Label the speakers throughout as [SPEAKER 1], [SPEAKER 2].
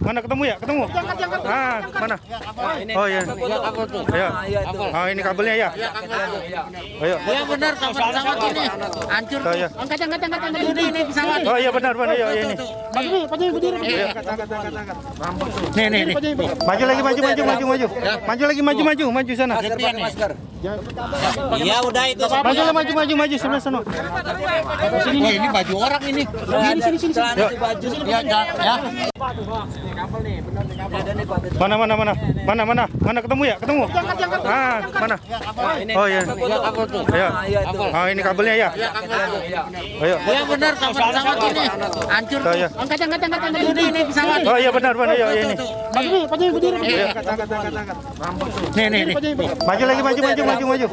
[SPEAKER 1] Mana ketemu ya? Ketemu. Mana? Oh iya. Iya. Oh ini kabelnya ya. Ayo.
[SPEAKER 2] Ya benar, pesawat ini hancur. Angkat ini pesawat.
[SPEAKER 1] Oh iya benar ya ini.
[SPEAKER 2] Berdiri.
[SPEAKER 1] Nih. Maju lagi maju. Maju lagi maju sana.
[SPEAKER 2] Iya udah itu.
[SPEAKER 1] Maju sebelah sana.
[SPEAKER 2] Wah ini baju orang ini. Sini. Baju ya.
[SPEAKER 1] Mana ketemu ya? Ketemu. Mana? Oh iya. Iya. Oh ini kabelnya ya. Ayo.
[SPEAKER 2] Ya benar, pesawat ini hancur. Angkat ini pesawat.
[SPEAKER 1] Oh iya benar ya ini.
[SPEAKER 2] Berdiri.
[SPEAKER 1] Nih. Maju lagi maju. Maju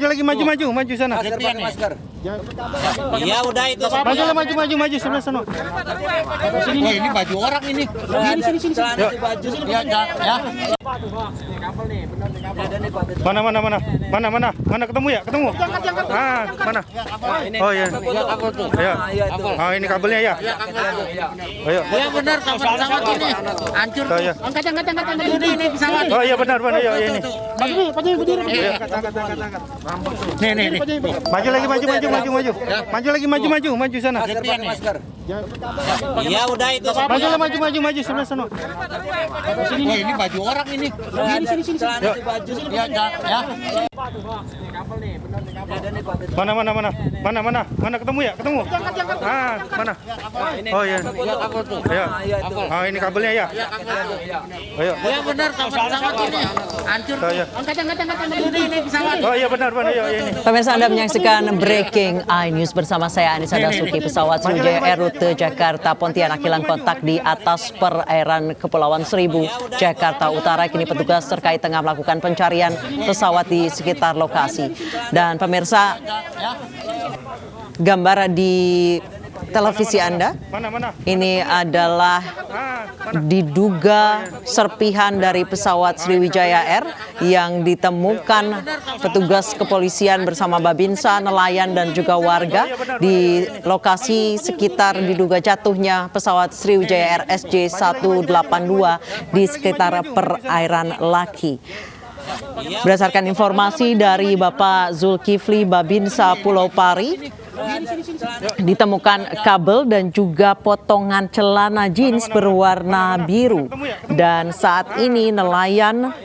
[SPEAKER 1] lagi maju sana.
[SPEAKER 2] Iya udah itu.
[SPEAKER 1] Maju sebelah sana.
[SPEAKER 2] Wah ini baju orang ini. Sini. Baju ya.
[SPEAKER 1] Mana ketemu ya? Ketemu. Mana? Oh iya. Iya. Oh ini kabelnya ya. Ayo.
[SPEAKER 2] Ya benar, pesawat ini hancur. Angkat ini pesawat.
[SPEAKER 1] Oh iya benar ya ini.
[SPEAKER 2] Berdiri.
[SPEAKER 1] Nih. Maju lagi maju. Maju lagi maju sana.
[SPEAKER 2] Iya udah itu.
[SPEAKER 1] Maju sebelah sana.
[SPEAKER 2] Wah ini baju orang ini. Sini. Baju ya.
[SPEAKER 1] Mana ketemu ya? Ketemu. Mana? Oh iya. Iya. Oh ini kabelnya ya. Ayo.
[SPEAKER 2] Ya benar, pesawat ini hancur. Angkat ini pesawat.
[SPEAKER 1] Oh iya benar ya ini.
[SPEAKER 3] Pemirsa, Anda menyaksikan Breaking iNews bersama saya Anissa Dasuki. Pesawat Sriwijaya Air rute Jakarta Pontianak hilang kontak di atas perairan Kepulauan Seribu, Jakarta Utara. Kini petugas terkait tengah melakukan pencarian pesawat di sekitar lokasi. Dan pemirsa, gambar di televisi Anda ini adalah diduga serpihan dari pesawat Sriwijaya Air yang ditemukan petugas kepolisian bersama Babinsa, nelayan dan juga warga di lokasi sekitar diduga jatuhnya pesawat Sriwijaya Air SJ182 di sekitar perairan Laki. Berdasarkan informasi dari Bapak Zulkifli Babinsa Pulau Pari, ditemukan kabel dan juga potongan celana jeans berwarna biru. Dan saat ini nelayan,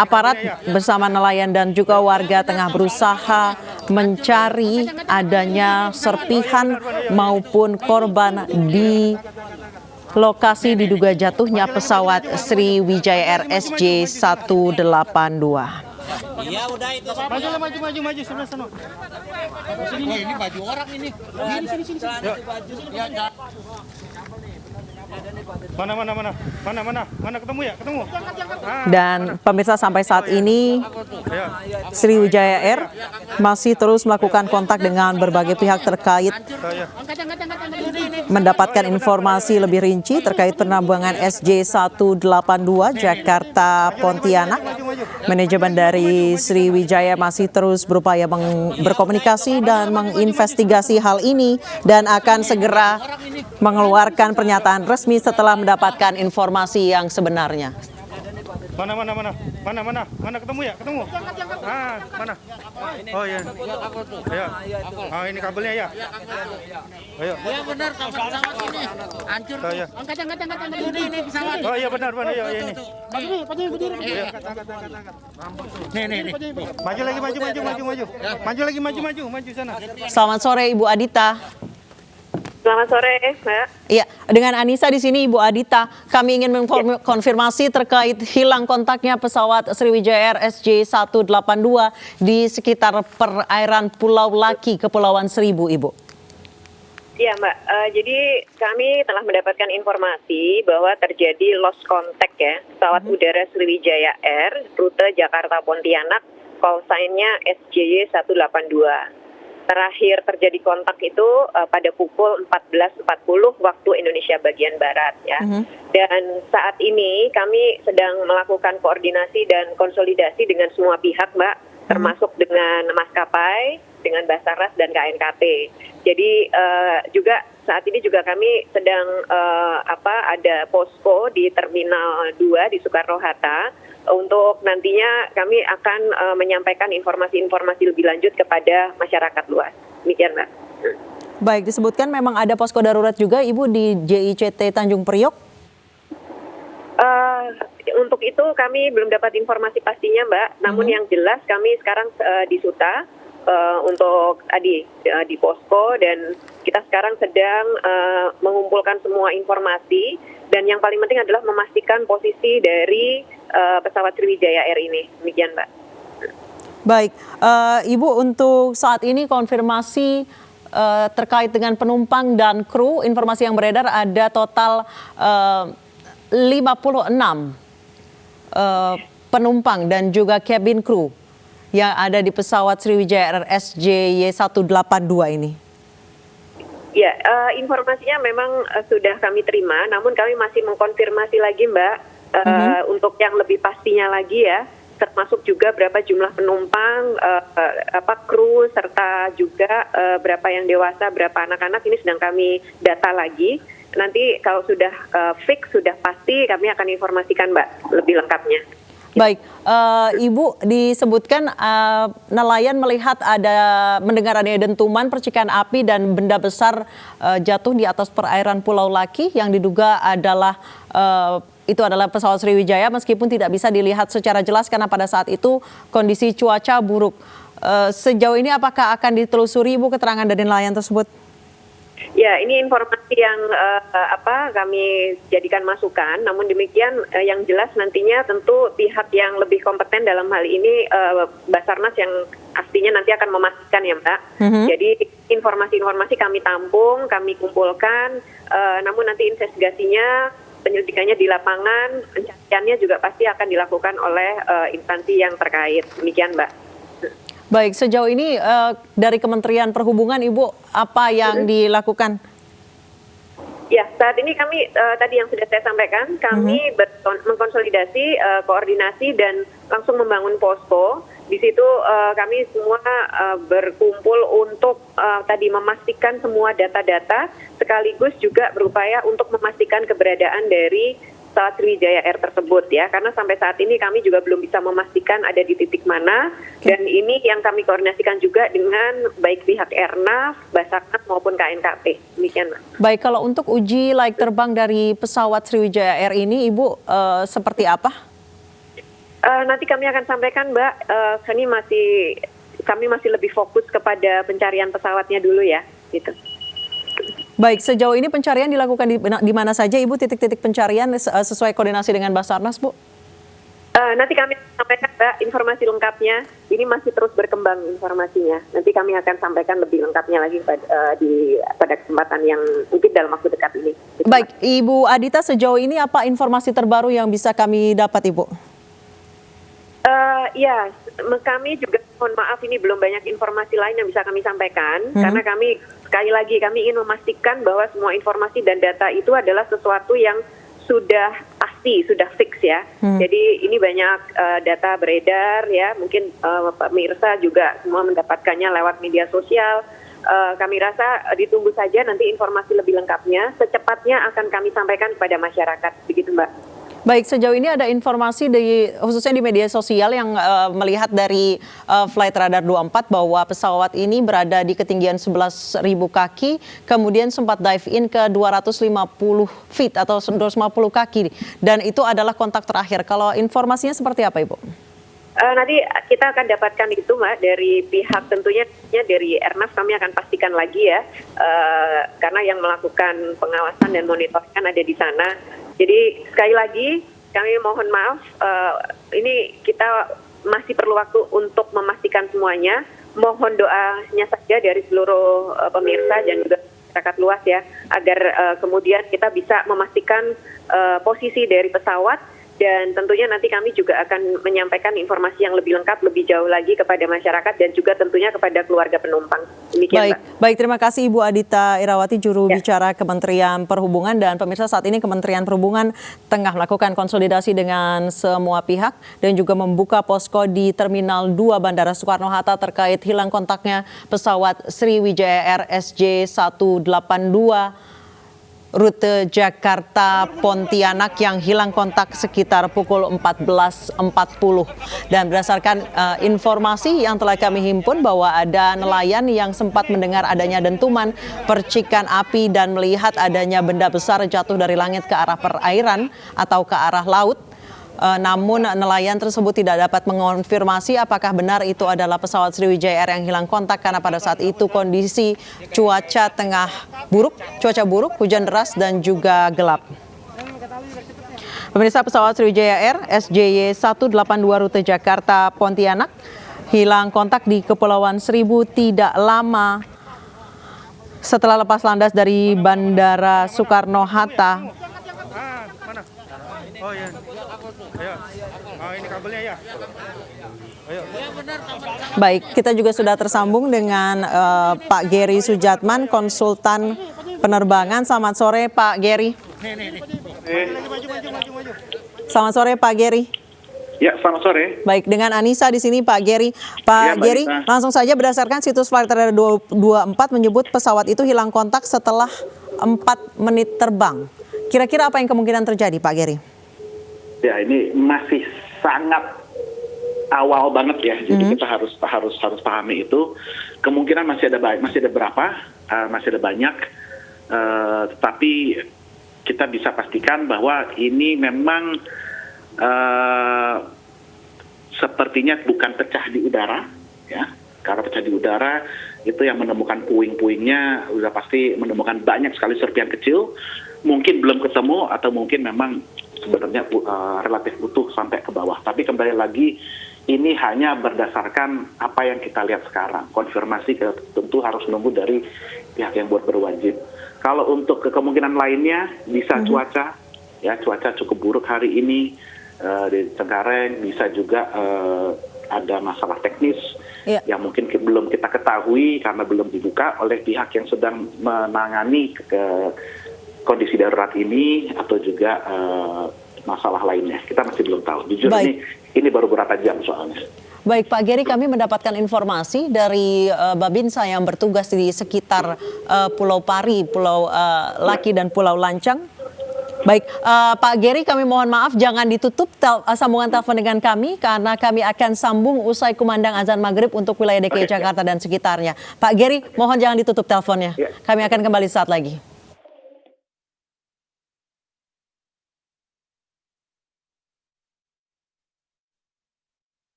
[SPEAKER 3] aparat bersama nelayan dan juga warga tengah berusaha mencari adanya serpihan maupun korban di lokasi diduga jatuhnya pesawat Sriwijaya Air SJ182.
[SPEAKER 2] Iya udah itu.
[SPEAKER 1] Maju sebelah sana.
[SPEAKER 2] Wah ini baju orang ini. Sini. Baju ya.
[SPEAKER 1] Mana ketemu ya? Ketemu.
[SPEAKER 3] Dan pemirsa, sampai saat ini Sriwijaya Air masih terus melakukan kontak dengan berbagai pihak terkait mendapatkan informasi lebih rinci terkait penerbangan SJ182 Jakarta Pontianak. Manajemen dari Sriwijaya masih terus berupaya berkomunikasi dan menginvestigasi hal ini dan akan segera mengeluarkan pernyataan resmi setelah mendapatkan informasi yang sebenarnya.
[SPEAKER 1] Mana ketemu ya? Ketemu. Mana? Oh iya. Iya. Oh ini kabelnya ya. Ayo.
[SPEAKER 2] Ya benar, pesawat ini hancur. Angkat ini pesawat.
[SPEAKER 1] Oh iya benar ya ini.
[SPEAKER 2] Berdiri.
[SPEAKER 1] Nih. Maju lagi maju. Maju lagi maju sana.
[SPEAKER 3] Selamat sore Ibu Adita.
[SPEAKER 4] Selamat sore, Mbak.
[SPEAKER 3] Iya, dengan Anissa di sini, Ibu Adita. Kami ingin mengkonfirmasi terkait hilang kontaknya pesawat Sriwijaya Air SJ182 di sekitar perairan Pulau Laki, Kepulauan Seribu, Ibu.
[SPEAKER 4] Iya, Mbak. Jadi kami telah mendapatkan informasi bahwa terjadi lost contact ya pesawat udara Sriwijaya Air rute Jakarta Pontianak, call sign-nya SJY182. Terakhir terjadi kontak itu pada pukul 14.40 waktu Indonesia bagian Barat ya. Dan saat ini kami sedang melakukan koordinasi dan konsolidasi dengan semua pihak, Mbak, termasuk dengan maskapai, dengan Basarnas dan KNKT. Jadi juga saat ini juga kami sedang ada posko di Terminal 2 di Soekarno-Hatta untuk nantinya kami akan menyampaikan informasi-informasi lebih lanjut kepada masyarakat luas. Demikian, Mbak.
[SPEAKER 3] Baik, disebutkan memang ada posko darurat juga Ibu di JICT Tanjung Priok?
[SPEAKER 4] Untuk itu kami belum dapat informasi pastinya, Mbak. Namun yang jelas kami sekarang di Suta untuk di posko, dan kita sekarang sedang mengumpulkan semua informasi, dan yang paling penting adalah memastikan posisi dari pesawat Sriwijaya Air ini. Demikian, Mbak.
[SPEAKER 3] Baik, Ibu, untuk saat ini konfirmasi terkait dengan penumpang dan kru, informasi yang beredar ada total 56 penumpang dan juga cabin crew yang ada di pesawat Sriwijaya Air SJY182 ini.
[SPEAKER 4] Ya, informasinya memang sudah kami terima, namun kami masih mengkonfirmasi lagi, Mbak, untuk yang lebih pastinya lagi ya, termasuk juga berapa jumlah penumpang, kru, serta juga berapa yang dewasa, berapa anak-anak, ini sedang kami data lagi. Nanti kalau sudah fix, sudah pasti, kami akan informasikan, Mbak, lebih lengkapnya.
[SPEAKER 3] Baik, Ibu, disebutkan nelayan mendengar adanya dentuman, percikan api dan benda besar jatuh di atas perairan Pulau Laki yang diduga adalah itu adalah pesawat Sriwijaya, meskipun tidak bisa dilihat secara jelas karena pada saat itu kondisi cuaca buruk. Sejauh ini apakah akan ditelusuri, Ibu, keterangan dari nelayan tersebut?
[SPEAKER 4] Ya, ini informasi yang kami jadikan masukan. Namun demikian, yang jelas nantinya tentu pihak yang lebih kompeten dalam hal ini Basarnas yang pastinya nanti akan memastikan ya, Mbak. Jadi informasi-informasi kami tampung, kami kumpulkan. Namun nanti investigasinya, penyelidikannya di lapangan, pencariannya juga pasti akan dilakukan oleh instansi yang terkait. Demikian, Mbak.
[SPEAKER 3] Baik, sejauh ini dari Kementerian Perhubungan, Ibu, apa yang dilakukan?
[SPEAKER 4] Ya, saat ini kami tadi yang sudah saya sampaikan, kami mengkonsolidasi, koordinasi dan langsung membangun posko. Di situ kami semua berkumpul untuk tadi memastikan semua data-data, sekaligus juga berupaya untuk memastikan keberadaan dari pesawat Sriwijaya Air tersebut ya, karena sampai saat ini kami juga belum bisa memastikan ada di titik mana, dan ini yang kami koordinasikan juga dengan baik pihak Airnav, Basarnas maupun KNKT. Demikian, Mbak.
[SPEAKER 3] Baik, kalau untuk uji layak terbang dari pesawat Sriwijaya Air ini, Ibu, seperti apa?
[SPEAKER 4] Nanti kami akan sampaikan, Mbak. Kami masih lebih fokus kepada pencarian pesawatnya dulu ya, gitu.
[SPEAKER 3] Baik, sejauh ini pencarian dilakukan di mana saja, Ibu, titik-titik pencarian sesuai koordinasi dengan Basarnas, Bu?
[SPEAKER 4] Nanti kami sampaikan, Mbak, informasi lengkapnya. Ini masih terus berkembang informasinya. Nanti kami akan sampaikan lebih lengkapnya lagi pada kesempatan yang mungkin dalam waktu dekat ini.
[SPEAKER 3] Baik, Ibu Adita, sejauh ini apa informasi terbaru yang bisa kami dapat, Ibu?
[SPEAKER 4] Ya, kami juga mohon maaf ini belum banyak informasi lain yang bisa kami sampaikan, karena kami sekali lagi kami ingin memastikan bahwa semua informasi dan data itu adalah sesuatu yang sudah pasti, sudah fix ya. Jadi ini banyak data beredar ya, mungkin pemirsa juga semua mendapatkannya lewat media sosial. Kami rasa ditunggu saja nanti informasi lebih lengkapnya, secepatnya akan kami sampaikan kepada masyarakat, begitu, Mbak.
[SPEAKER 3] Baik, sejauh ini ada informasi khususnya di media sosial yang melihat dari Flight Radar 24 bahwa pesawat ini berada di ketinggian 11.000 kaki, kemudian sempat dive in ke 250 feet atau 250 kaki, dan itu adalah kontak terakhir. Kalau informasinya seperti apa, Ibu?
[SPEAKER 4] Nanti kita akan dapatkan itu, Mbak, dari pihak tentunya dari Airnav. Kami akan pastikan lagi ya, karena yang melakukan pengawasan dan monitoring ada di sana. Jadi sekali lagi kami mohon maaf, ini kita masih perlu waktu untuk memastikan semuanya. Mohon doanya saja dari seluruh pemirsa dan juga masyarakat luas ya, agar kemudian kita bisa memastikan posisi dari pesawat Dan tentunya nanti kami juga akan menyampaikan informasi yang lebih lengkap, lebih jauh lagi kepada masyarakat dan juga tentunya kepada keluarga penumpang. Demikian,
[SPEAKER 3] Baik,
[SPEAKER 4] Mbak.
[SPEAKER 3] baik, terima kasih Ibu Adita Irawati, juru
[SPEAKER 4] Ya.
[SPEAKER 3] bicara Kementerian Perhubungan. Dan pemirsa, saat ini Kementerian Perhubungan tengah melakukan konsolidasi dengan semua pihak dan juga membuka posko di Terminal 2 Bandara Soekarno-Hatta terkait hilang kontaknya pesawat Sriwijaya Air SJ182 rute Jakarta Pontianak yang hilang kontak sekitar pukul 14.40. Dan berdasarkan informasi yang telah kami himpun bahwa ada nelayan yang sempat mendengar adanya dentuman percikan api dan melihat adanya benda besar jatuh dari langit ke arah perairan atau ke arah laut. Namun nelayan tersebut tidak dapat mengonfirmasi apakah benar itu adalah pesawat Sriwijaya Air yang hilang kontak karena pada saat itu kondisi cuaca buruk, hujan deras dan juga gelap. Pemirsa, pesawat Sriwijaya Air SJY182 rute Jakarta Pontianak hilang kontak di Kepulauan Seribu tidak lama setelah lepas landas dari Bandara Soekarno-Hatta.
[SPEAKER 1] Mana? Oh iya. Ayo. Ini kabelnya ya. Ayo.
[SPEAKER 3] Baik, kita juga sudah tersambung dengan Pak Gary Sujatman, konsultan penerbangan. Selamat sore Pak Gary. Selamat sore Pak Gary.
[SPEAKER 5] Ya, selamat sore.
[SPEAKER 3] Baik, dengan Anissa di sini Pak Gary. Pak
[SPEAKER 5] Ya, Mbak
[SPEAKER 3] Gary,
[SPEAKER 5] Anissa.
[SPEAKER 3] langsung saja berdasarkan situs Flight Radar 24 menyebut pesawat itu hilang kontak setelah 4 menit terbang. Kira-kira apa yang kemungkinan terjadi Pak Gary?
[SPEAKER 5] Ya, ini masih sangat awal banget ya. Jadi kita harus pahami itu. Kemungkinan masih ada berapa, masih ada banyak. Tetapi kita bisa pastikan bahwa ini memang sepertinya bukan pecah di udara, ya. Karena pecah di udara itu yang menemukan puing-puingnya sudah pasti menemukan banyak sekali serpihan kecil. Mungkin belum ketemu atau mungkin memang sebenarnya relatif utuh sampai ke bawah. Tapi kembali lagi ini hanya berdasarkan apa yang kita lihat sekarang. Konfirmasi tentu harus menunggu dari pihak yang berwajib. Kalau untuk kemungkinan lainnya bisa cuaca cukup buruk hari ini di Cengkareng, bisa juga ada masalah teknis yang mungkin belum kita ketahui karena belum dibuka oleh pihak yang sedang menangani kondisi darurat ini atau juga masalah lainnya. Kita masih belum tahu. Jujur ini baru beberapa jam soalnya.
[SPEAKER 3] Baik Pak Gary, kami mendapatkan informasi dari Babinsa yang bertugas di sekitar Pulau Pari, Pulau Laki dan Pulau Lancang. Baik, Pak Gary, kami mohon maaf jangan ditutup sambungan telepon dengan kami karena kami akan sambung usai kumandang azan maghrib untuk wilayah DKI Jakarta dan sekitarnya. Pak Gary, mohon jangan ditutup teleponnya. Kami akan kembali saat lagi.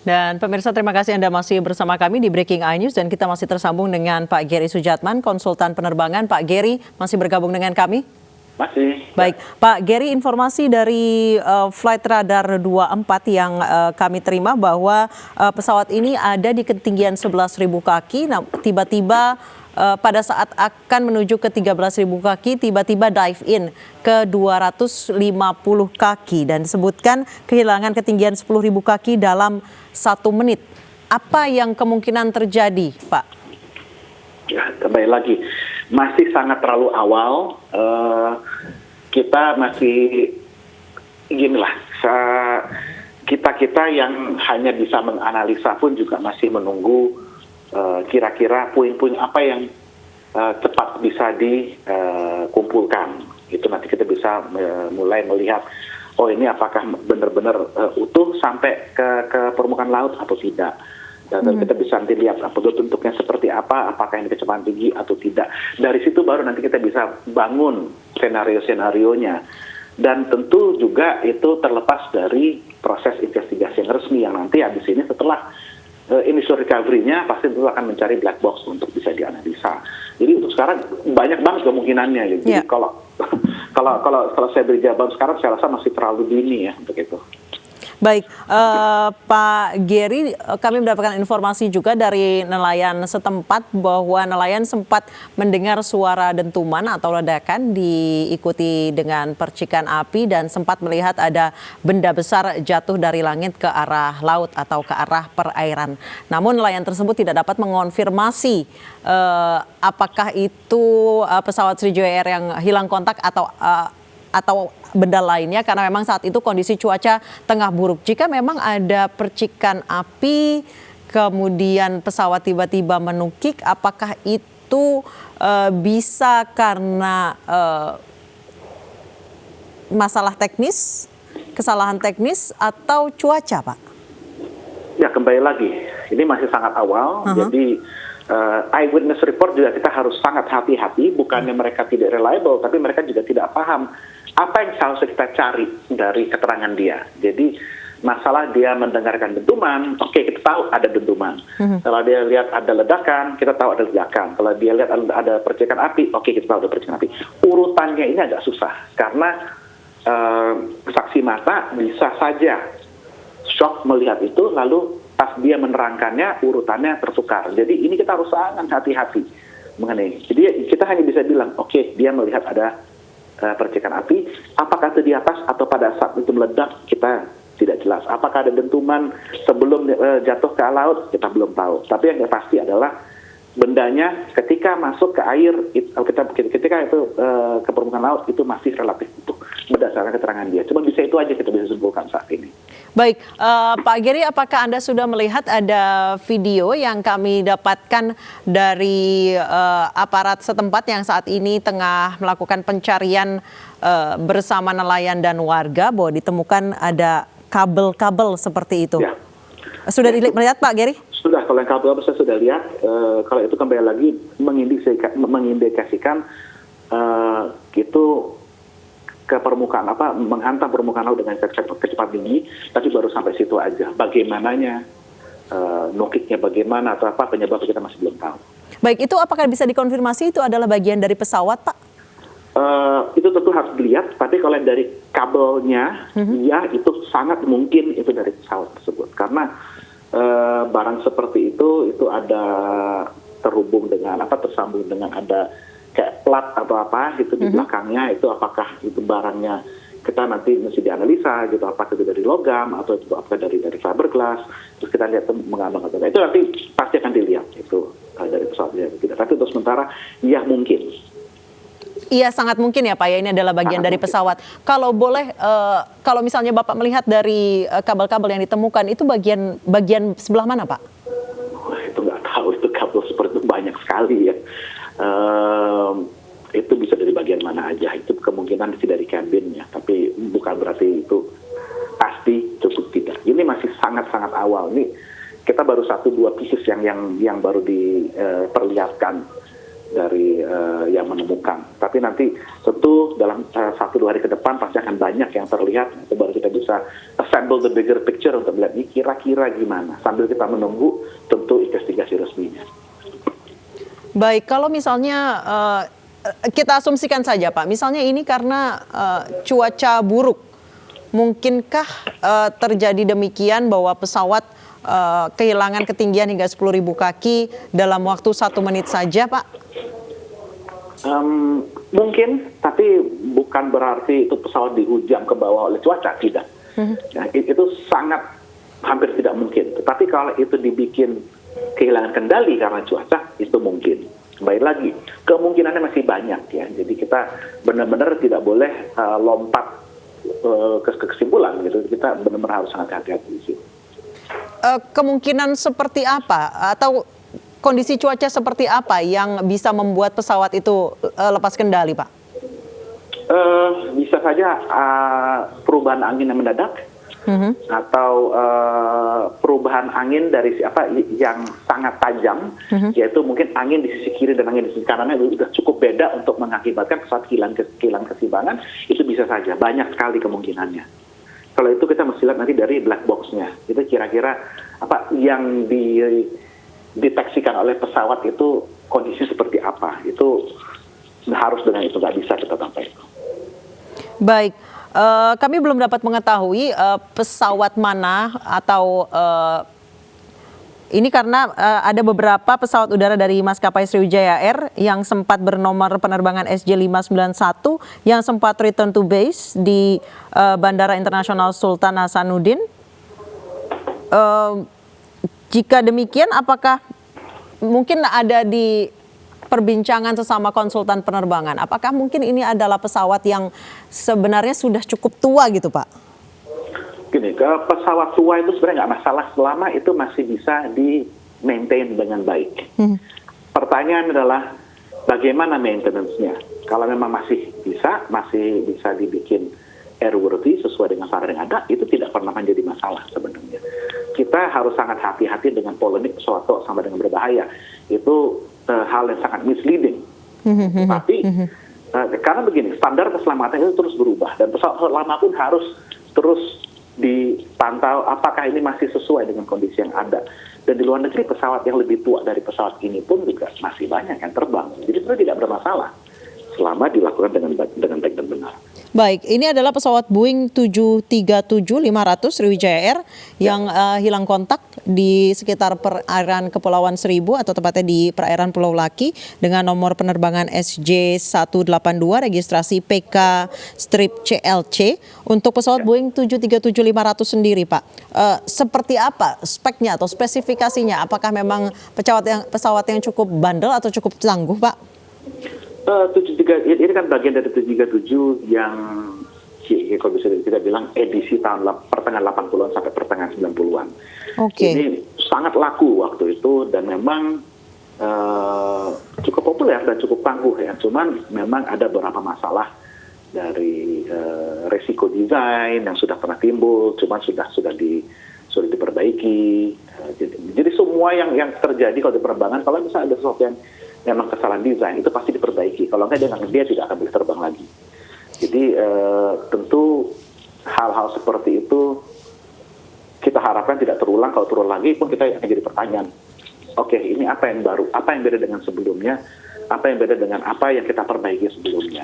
[SPEAKER 3] Dan pemirsa, terima kasih Anda masih bersama kami di Breaking iNews dan kita masih tersambung dengan Pak Gary Sujatman, konsultan penerbangan. Pak Gary masih bergabung dengan kami?
[SPEAKER 5] Masih.
[SPEAKER 3] Baik, Pak Gary, informasi dari Flight Radar 24 yang kami terima bahwa pesawat ini ada di ketinggian 11.000 kaki. Nah, tiba-tiba pada saat akan menuju ke 13.000 kaki, tiba-tiba dive in ke 250 kaki dan disebutkan kehilangan ketinggian 10.000 kaki dalam 1 menit. Apa yang kemungkinan terjadi, Pak?
[SPEAKER 5] Ya, kembali lagi, masih sangat terlalu awal. Kita masih ginilah, kita yang hanya bisa menganalisa pun juga masih menunggu kira-kira puing-puing apa yang cepat bisa dikumpulkan. Itu nanti kita bisa mulai melihat, oh ini apakah benar-benar utuh sampai ke permukaan laut atau tidak. Dan kita bisa nanti lihat bentuknya seperti apa, apakah ini kecepatan tinggi atau tidak. Dari situ baru nanti kita bisa bangun senario-senarionya. Dan tentu juga itu terlepas dari proses investigasi yang resmi yang nanti habis ini setelah initial recovery-nya pasti itu akan mencari black box untuk bisa dianalisa. Jadi untuk sekarang banyak banget kemungkinannya. Gitu. Jadi kalau saya beri jawaban sekarang saya rasa masih terlalu dini ya untuk itu.
[SPEAKER 3] Baik, Pak Gary, kami mendapatkan informasi juga dari nelayan setempat bahwa nelayan sempat mendengar suara dentuman atau ledakan diikuti dengan percikan api dan sempat melihat ada benda besar jatuh dari langit ke arah laut atau ke arah perairan. Namun nelayan tersebut tidak dapat mengonfirmasi apakah itu pesawat Sriwijaya Air yang hilang kontak atau benda lainnya karena memang saat itu kondisi cuaca tengah buruk. Jika memang ada percikan api, kemudian pesawat tiba-tiba menukik, apakah itu bisa karena masalah teknis, kesalahan teknis atau cuaca, Pak?
[SPEAKER 5] Ya, kembali lagi, ini masih sangat awal, jadi eyewitness report juga kita harus sangat hati-hati, bukannya mereka tidak reliable, tapi mereka juga tidak paham apa yang seharusnya kita cari dari keterangan dia. Jadi masalah dia mendengarkan dentuman, oke, kita tahu ada dentuman. Kalau dia lihat ada ledakan, kita tahu ada ledakan. Kalau dia lihat ada percikan api, oke, kita tahu ada percikan api. Urutannya ini agak susah karena saksi mata bisa saja shock melihat itu, lalu pas dia menerangkannya urutannya tertukar. Jadi ini kita harus sangat hati-hati mengenai. Jadi kita hanya bisa bilang, oke, dia melihat ada percikan api, apakah itu di atas atau pada saat itu meledak kita tidak jelas. Apakah ada dentuman sebelum jatuh ke laut kita belum tahu. Tapi yang pasti adalah bendanya ketika masuk ke air, ketika itu ke permukaan laut itu masih relatif utuh berdasarkan keterangan dia. Cuma bisa itu aja kita bisa simpulkan saat ini.
[SPEAKER 3] Baik, Pak Gary, apakah Anda sudah melihat ada video yang kami dapatkan dari aparat setempat yang saat ini tengah melakukan pencarian bersama nelayan dan warga bahwa ditemukan ada kabel-kabel seperti itu? Ya. Sudah melihat, Pak Gary?
[SPEAKER 5] Sudah, kalau yang kabel saya sudah lihat. Kalau itu kembali lagi mengindikasikan itu ke permukaan menghantam permukaan laut dengan kecepatan tinggi, tapi baru sampai situ aja. Bagaimananya, nokiknya bagaimana atau apa penyebabnya kita masih belum tahu.
[SPEAKER 3] Baik, itu apakah bisa dikonfirmasi itu adalah bagian dari pesawat, Pak?
[SPEAKER 5] Itu tentu harus dilihat, tapi kalau dari kabelnya, ya itu sangat mungkin itu dari pesawat tersebut. Karena barang seperti itu ada terhubung dengan tersambung dengan ada kayak plat atau apa gitu di belakangnya, itu apakah itu barangnya kita nanti mesti dianalisa gitu, apakah itu dari logam atau itu apakah dari fiberglass, terus kita lihat mengambang atau enggak. Itu nanti pasti akan dilihat itu dari pesawatnya tidak. Tapi untuk sementara ya mungkin.
[SPEAKER 3] Iya, sangat mungkin ya Pak ya, ini adalah bagian dari pesawat. Kalau boleh, kalau misalnya Bapak melihat dari kabel-kabel yang ditemukan, itu bagian sebelah mana Pak?
[SPEAKER 5] Itu nggak tahu, itu kabel seperti itu banyak sekali ya. Itu bisa dari bagian mana aja, itu kemungkinan sih dari kabinnya, tapi bukan berarti itu pasti cukup tidak. Ini masih sangat-sangat awal, ini kita baru 1-2 pieces yang baru diperlihatkan. dari yang menemukan. Tapi nanti tentu dalam 1-2 hari ke depan pasti akan banyak yang terlihat, itu baru kita bisa assemble the bigger picture untuk melihat ini kira-kira gimana, sambil kita menunggu tentu investigasi resminya.
[SPEAKER 3] Baik, kalau misalnya kita asumsikan saja Pak, misalnya ini karena cuaca buruk, mungkinkah terjadi demikian bahwa pesawat kehilangan ketinggian hingga 10.000 kaki dalam waktu 1 menit saja Pak?
[SPEAKER 5] Mungkin, tapi bukan berarti itu pesawat dihujam ke bawah oleh cuaca, tidak. Nah, itu sangat hampir tidak mungkin. Tetapi kalau itu dibikin kehilangan kendali karena cuaca, itu mungkin. Kembali lagi, kemungkinannya masih banyak ya. Jadi kita benar-benar tidak boleh lompat ke kesimpulan gitu. Kita benar-benar harus sangat hati-hati di sini.
[SPEAKER 3] Kemungkinan seperti apa atau kondisi cuaca seperti apa yang bisa membuat pesawat itu lepas kendali, Pak?
[SPEAKER 5] Bisa saja perubahan angin yang mendadak. Atau perubahan angin dari yang sangat tajam, yaitu mungkin angin di sisi kiri dan angin di sisi kanannya sudah cukup beda untuk mengakibatkan pesawat kehilangan keseimbangan. Itu bisa saja, banyak sekali kemungkinannya. Kalau itu kita mesti lihat nanti dari black box-nya, itu kira-kira apa yang dideteksikan oleh pesawat itu kondisi seperti apa, itu harus dengan itu, nggak bisa kita sampai itu.
[SPEAKER 3] Baik. Kami belum dapat mengetahui pesawat mana atau ini karena ada beberapa pesawat udara dari maskapai Sriwijaya Air yang sempat bernomor penerbangan SJ591 yang sempat return to base di Bandara Internasional Sultan Hasanuddin. Jika demikian, apakah mungkin ada di perbincangan sesama konsultan penerbangan, apakah mungkin ini adalah pesawat yang sebenarnya sudah cukup tua gitu Pak?
[SPEAKER 5] Gini, pesawat tua itu sebenarnya nggak masalah selama itu masih bisa di-maintain dengan baik. Pertanyaan adalah bagaimana maintenance-nya? Kalau memang masih bisa dibikin airworthy sesuai dengan standar yang ada, itu tidak pernah menjadi masalah sebenarnya. Kita harus sangat hati-hati dengan polemik pesawat tua sama dengan berbahaya. Itu hal yang sangat misleading. Tapi karena begini, standar keselamatan itu terus berubah dan pesawat lama pun harus terus dipantau apakah ini masih sesuai dengan kondisi yang ada. Dan di luar negeri pesawat yang lebih tua dari pesawat ini pun juga masih banyak yang terbang. Jadi sebenarnya tidak bermasalah selama dilakukan dengan baik dan benar.
[SPEAKER 3] Baik, ini adalah pesawat Boeing 737-500 Sriwijaya Air yang hilang kontak di sekitar perairan Kepulauan Seribu atau tepatnya di perairan Pulau Laki dengan nomor penerbangan SJ182 registrasi PK-CLC. Untuk pesawat Boeing 737-500 sendiri, Pak, seperti apa speknya atau spesifikasinya? Apakah memang pesawat yang cukup bandel atau cukup tangguh, Pak?
[SPEAKER 5] 73 ini kan bagian dari 737 yang kalau bisa kita bilang edisi pertengahan 80-an sampai pertengahan 90-an. Ini sangat laku waktu itu dan memang cukup populer dan cukup tangguh ya. Cuman memang ada beberapa masalah dari resiko desain yang sudah pernah timbul, cuman sudah diperbaiki. Jadi semua yang terjadi kalau di penerbangan, kalau misalnya ada sesuatu yang memang kesalahan desain itu pasti diperbaiki. Kalau enggak dia tidak akan boleh terbang lagi. Jadi tentu hal-hal seperti itu kita harapkan tidak terulang. Kalau terulang lagi pun kita akan jadi pertanyaan. Oke, ini apa yang baru? Apa yang beda dengan sebelumnya? Apa yang beda dengan apa yang kita perbaiki sebelumnya?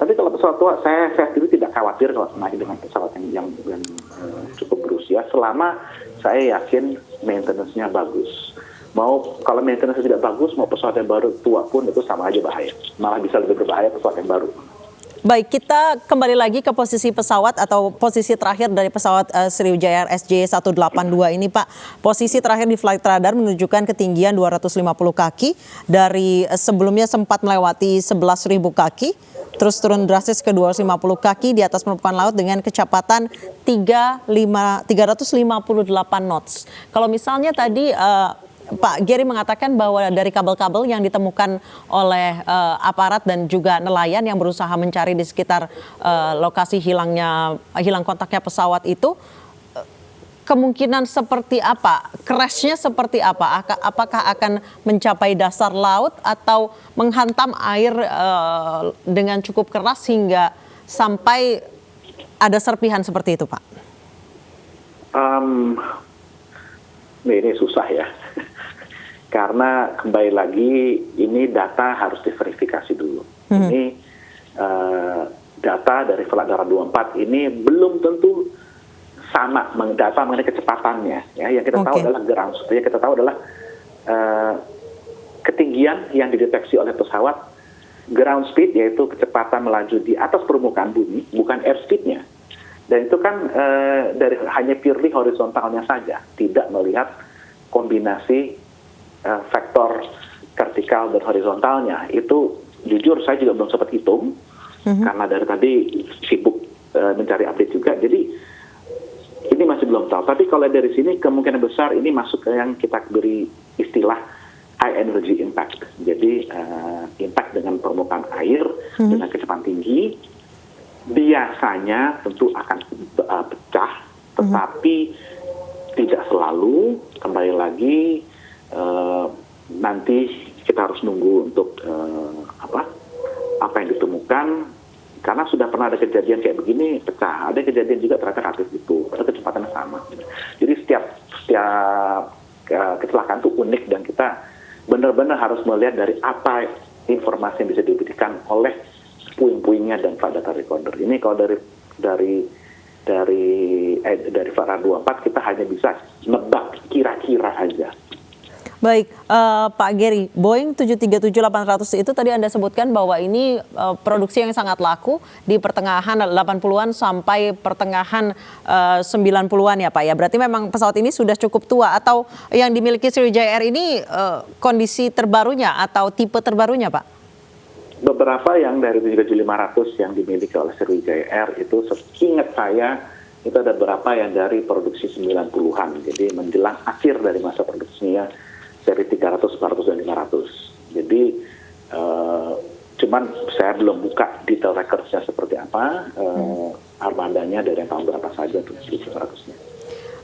[SPEAKER 5] Tapi kalau pesawat tua, saya sendiri tidak khawatir kalau naik dengan pesawat yang cukup berusia. Selama saya yakin maintenance-nya bagus. Kalau maintenance tidak bagus, mau pesawat yang baru tua pun itu sama aja bahaya. Malah bisa lebih berbahaya pesawat yang baru.
[SPEAKER 3] Baik, kita kembali lagi ke posisi pesawat atau posisi terakhir dari pesawat Sriwijaya SJ182 ini, Pak. Posisi terakhir di flight radar menunjukkan ketinggian 250 kaki. Dari sebelumnya sempat melewati 11.000 kaki. Terus turun drastis ke 250 kaki di atas permukaan laut dengan kecepatan 358 knots. Kalau misalnya tadi Pak Gary mengatakan bahwa dari kabel-kabel yang ditemukan oleh aparat dan juga nelayan yang berusaha mencari di sekitar lokasi hilang kontaknya pesawat itu, kemungkinan seperti apa? Crashnya seperti apa? Apakah akan mencapai dasar laut atau menghantam air dengan cukup keras hingga sampai ada serpihan seperti itu, Pak?
[SPEAKER 5] Ini susah ya. Karena kembali lagi ini data harus diverifikasi dulu. Ini data dari Flight Radar 24 ini belum tentu sama data mengenai kecepatannya. Ya, yang kita tahu adalah ground speed. Yang kita tahu adalah ketinggian yang dideteksi oleh pesawat, ground speed yaitu kecepatan melaju di atas permukaan bumi, bukan air speednya. Dan itu kan dari hanya purely horizontalnya saja, tidak melihat kombinasi vektor vertikal dan horizontalnya. Itu jujur saya juga belum sempat hitung, karena dari tadi sibuk mencari update juga. Jadi ini masih belum tahu. Tapi kalau dari sini kemungkinan besar ini masuk ke yang kita beri istilah high energy impact. Jadi impact dengan permukaan air dengan kecepatan tinggi, biasanya tentu akan pecah, tetapi tidak selalu. Kembali lagi nanti kita harus nunggu untuk apa yang ditemukan, karena sudah pernah ada kejadian kayak begini pecah, ada kejadian juga ternyata aktif itu, ada kecepatannya sama. Jadi setiap kecelakaan itu unik dan kita benar-benar harus melihat dari apa informasi yang bisa diberikan oleh puing-puingnya dan flight data recorder. Ini kalau dari Flight Radar 24 kita hanya bisa nebak kira-kira aja.
[SPEAKER 3] Baik, Pak Gary, Boeing 737-800 itu tadi Anda sebutkan bahwa ini produksi yang sangat laku di pertengahan 80-an sampai pertengahan 90-an ya Pak ya. Berarti memang pesawat ini sudah cukup tua, atau yang dimiliki Sriwijaya Air ini kondisi terbarunya atau tipe terbarunya Pak?
[SPEAKER 5] Beberapa yang dari 737-500 yang dimiliki oleh Sriwijaya Air itu seingat saya itu ada beberapa yang dari produksi 90-an. Jadi menjelang akhir dari masa produksinya seri 300, 400, dan 500. Jadi cuman saya belum buka detail records-nya seperti apa, armadanya dari tahun berapa saja tuh 500-nya.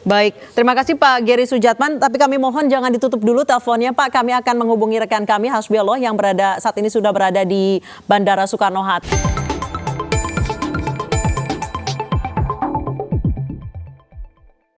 [SPEAKER 3] Baik, terima kasih Pak Gary Sujatman, tapi kami mohon jangan ditutup dulu teleponnya Pak. Kami akan menghubungi rekan kami Hasbiallah yang saat ini sudah berada di Bandara Soekarno-Hatta.